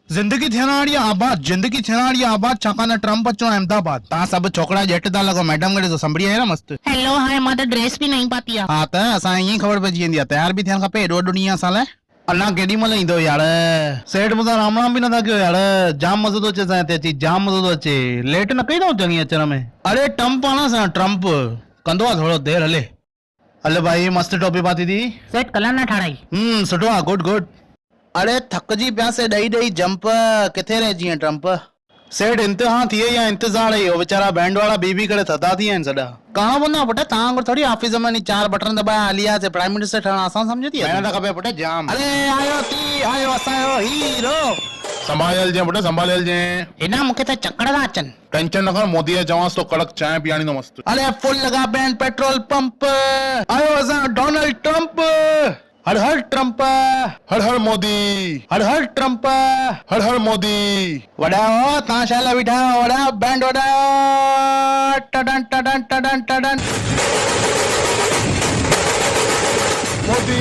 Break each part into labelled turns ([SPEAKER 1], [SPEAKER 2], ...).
[SPEAKER 1] जिंदगी थियण वारी आहे आबाद, जिंदगी थियण वारी आहे आबाद, छाकाणि त ट्रम्प अचो अहमदाबाद। तव्हां सभु छोकिरा ॼट था लॻो, मैडम करे तो संभड़ी आहे न मस्त।
[SPEAKER 2] हेलो हाय, मां त ड्रेस बि नहीं पाती आहे।
[SPEAKER 1] हा त असां ईअं ई ख़बर पइजी वेंदी आहे, तयार बि थियणु खपे। एॾो ॾींहं असां लाइ अञा केॾी महिल ईंदो यार। सेठ मूंसां राम राम बि नथा कयो यार, जाम मज़ो थो अचे असां हिते अची, जाम मज़ो थो अचे। लेट न कई अथव चङी अचण में? अरे ट्रम्प आहे न असां, ट्रम्प कंदो आहे थोरो देरि। हले हले भाई, मस्त टोपी पाती थी।
[SPEAKER 2] सेठ कलर न ठाराई।
[SPEAKER 1] सुठो आहे, गुड गुड। अरे थकजी पियासीं ॾेई ॾेई जंप, किथे रहे जीअं ट्रम्प। सेठ इंतिहा थी वई आहे, इंतज़ार ई हो वीचारा बैंड वारा बी करे थधा थी विया आहिनि सॼा। कहाँ पवंदो आहे पुट, तव्हां वांगुरु थोरी ऑफिस में नी 4 बटन दबाया हली आयासीं, प्राइम मिनिस्टर ठहण आसान सम्झो थी। महिनत खपे पुट जाम। अरे आयो थी, आयो असांजो हीरो। संभाल जे पुट, संभाल जे।
[SPEAKER 2] हेॾा मूंखे त चक्कर था अचनि।
[SPEAKER 1] टेंशन न खण, मोदी चवांसि तो कड़क चांहि पीआणी तो मस्त। अरे फुल लगा बैंड पेट्रोल पंप, आयो असां डोनाल्ड ट्रम्प। हर हर ट्रम्प, हर हर मोदी, हर हर ट्रम्प, हर हर मोदी। वॾाओ तव्हां छा लाइ बीठा आहियो? वॾा बैंड वॾा, टडन टडन टडन टडन। मोदी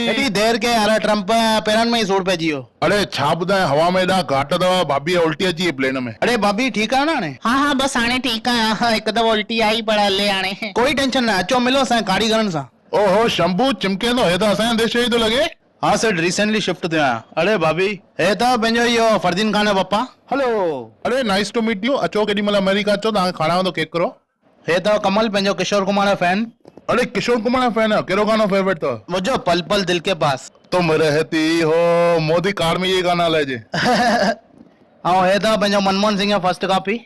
[SPEAKER 1] एॾी देर के यार, ट्रम्प पेरनि में ई सूर पइजी वियो। अरे छा ॿुधाए, हवा में एॾा घाट अथव, भाभी उल्टी अची वई प्लेन में। अरे भाभी ठीकु आहे न हाणे?
[SPEAKER 2] हाँ हाँ बस हाणे ठीकु आहे, हिकु दफ़ो उल्टी आई पर हले हाणे।
[SPEAKER 1] कोई टेंशन न, अचो मिलो असांजे कारीगरनि सां। ओहो शंभू चिमकेंदो, हे त असांजे देश जो थो लॻे। हाँ सेठ, रिसेंटली शिफ्ट थियो आहियां। अरे भाभी हे त पंहिंजो इहो फरदीन खान जो पप्पा। हेलो। अरे नाइस टू मीट यू। अचो केॾी महिल अमेरिका अचो, तव्हांखे खारायां थो केक करो। हे त कमल, पंहिंजो किशोर कुमार जो फैन। अरे किशोर कुमार जो फैन आहे? कहिड़ो गानो फेवरेट अथव? मुंहिंजो पल पल दिल के पास। तुम रहती हो, मोदी कार में ये गाना हलाइजे। ऐं हे त पंहिंजो मनमोहन सिंह जो फर्स्ट कॉपी।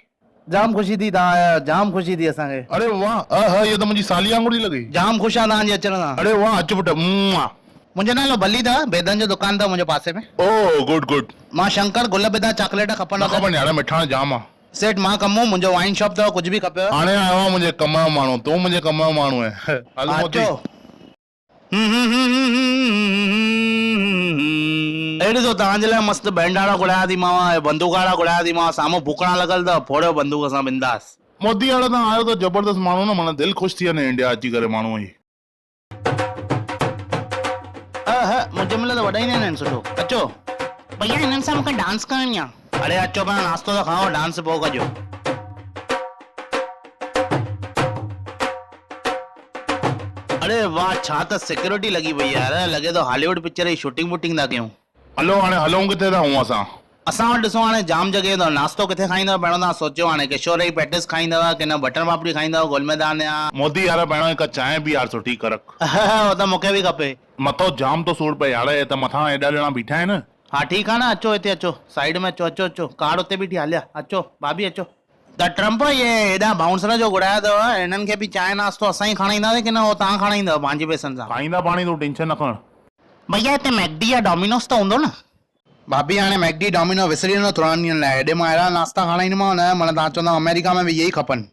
[SPEAKER 1] जाम खुशी थी तव्हां आया, जाम खुशी थी असांखे। अरे वाह, इहो त मुंहिंजी साली वांगुरु लॻी। जाम ख़ुशि आहे तव्हांजे अचण सां। अरे वाह, अच पुट। मुंहिंजो नालो बली अथव, बेदनि जो दुकान अथव मुंहिंजे पासे में। ओ गुड गुड। मां शंकर, गुल बेदा चॉकलेट खपंदा। खपनि यार, मिठाण जाम आहे। सेठ मां कमु, मुंहिंजो वाइन शॉप अथव, कुझु बि खपेव। हाणे आयो आहे मुंहिंजे कम जो माण्हू, तूं मुंहिंजे कम जो माण्हू आहे। अचो। अहिड़ी तो तव्हांजे लाइ मस्त बैंड वारा घुराया थी मां, बंदूक वारा घुराया थी मां, साम्हूं फूकणा लॻल अथव, फोड़ियो बंदूक सां बिंदास। मोदी वारा तव्हां आयो त जबरदस्त माण्हू न, माना दिलि ख़ुशि थी वञे इंडिया अची करे माण्हू ई। मुंहिंजे महिल त वॾा ई न आहिनि सुठो। अचो
[SPEAKER 2] भैया, हिननि सां मूंखे डांस करणी आहे।
[SPEAKER 1] अरे अचो पहिरियों नाश्तो त खाओ, डांस पोइ कजो। अरे वाह, छा त सिक्योरिटी लॻी पई यार, लॻे थो हॉलीवुड पिक्चर जी शूटिंग वूटिंग था कयूं। हलो हाणे हलूं किथे था हूं असां वटि ॾिसो हाणे जाम जॻह अथव। नाश्तो किथे खाईंदव पहिरियों तव्हां सोचियो? हाणे किशोर जी पैटिस खाईंदव की न बटर पापड़ी खाईंदव गोल मैदान या? मोदी यार पहिरियों हिकु चांहि बि यार सुठी कड़क। हो त मूंखे बि खपे। मथो जाम तो सूर पए यार, त मथां हेॾा ॼणा बीठा आहिनि। हा ठीकु आहे न, अचो हिते अचो, साइड में अचो, अचो अचो, कार उते बीठी हलिया। अचो भाभी अचो। त ट्रम्प ये हेॾा बाउंसर जो घुराया अथव, हिननि खे बि चांहि नाश्तो असां ई खाराईंदासीं की न हो तव्हां खाराईंदव पंहिंजे पैसनि सां? खाईंदा पाणी, तूं टेंशन न खण।
[SPEAKER 2] भैया हिते मैकडी या डोमिनोस त हूंदो न?
[SPEAKER 1] भाभी हाणे मैकडी डोमिनो विसरी वञो थोरनि ॾींहंनि लाइ, हेॾे मां अहिड़ा नाश्ता खाराईंदोमांव न, माना तव्हां चवंदा अमेरिका में बि इहे ई खपनि।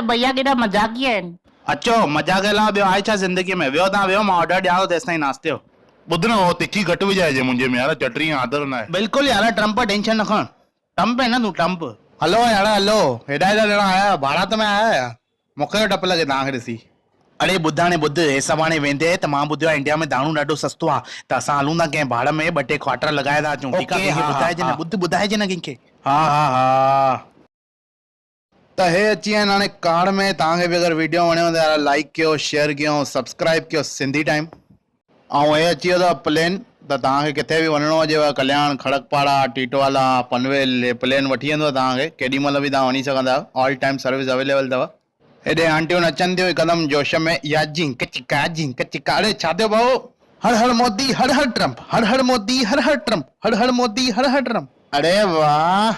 [SPEAKER 2] भैया केॾा मज़ाकी आहिनि।
[SPEAKER 1] अचो, मज़ाक जे अलावा ॿियो आहे छा ज़िंदगी में? वियो तव्हां वियो, मां ऑर्डर ॾियां थो तेसि ताईं नाश्ते जो। ॿुध न, हो तिखी घटि विझाइजे मुंहिंजे में यार, चटणी आदर न आहे। बिल्कुलु यार, ट्रम्प टेंशन न खण। ट्रम्प है न तूं, ट्रम्प। हलो यार हलो, हेॾा ॼणा आया, बारात में आया, मूंखे डपु लॻे तव्हांखे ॾिसी। अरे ॿुध हाणे ॿुध, हे सभु हाणे वेंदे त मां ॿुधियो आहे इंडिया में दाणू ॾाढो सस्तो आहे, त असां हलूं था कंहिं भाड़ में 2-3 क्वार्टर लॻाए था अचूं। ठीकु आहे? ॿुधाइजे न, ॿुध ॿुधाइजे न कंहिंखे। हा हा हा। त हे अची विया आहिनि हाणे कार में। तव्हांखे बि अगरि वीडियो वणेव त यार लाइक कयो, शेयर कयो, सब्सक्राइब कयो सिंधी टाइम। ऐं हे अची वियो अथव प्लेन, त तव्हांखे किथे बि वञिणो हुजेव, कल्याण, खड़कपाड़ा, टीटवाला, पनवेल, हे प्लेन वठी वेंदव तव्हांखे, केॾी महिल बि तव्हां वञी सघंदा आहियो। ऑल टाइम सर्विस अवेलेबल अथव। हेॾे आंटियूं नचनि थियूं हिकदमि जोश में, या जिंक चिका जिंक चिका। अरे छा थियो भाऊ? हर हर मोदी, हर हर ट्रम्प, हर हर मोदी, हर हर ट्रम्प, हर हर मोदी, हर हर ट्रम्प। अरे वाह।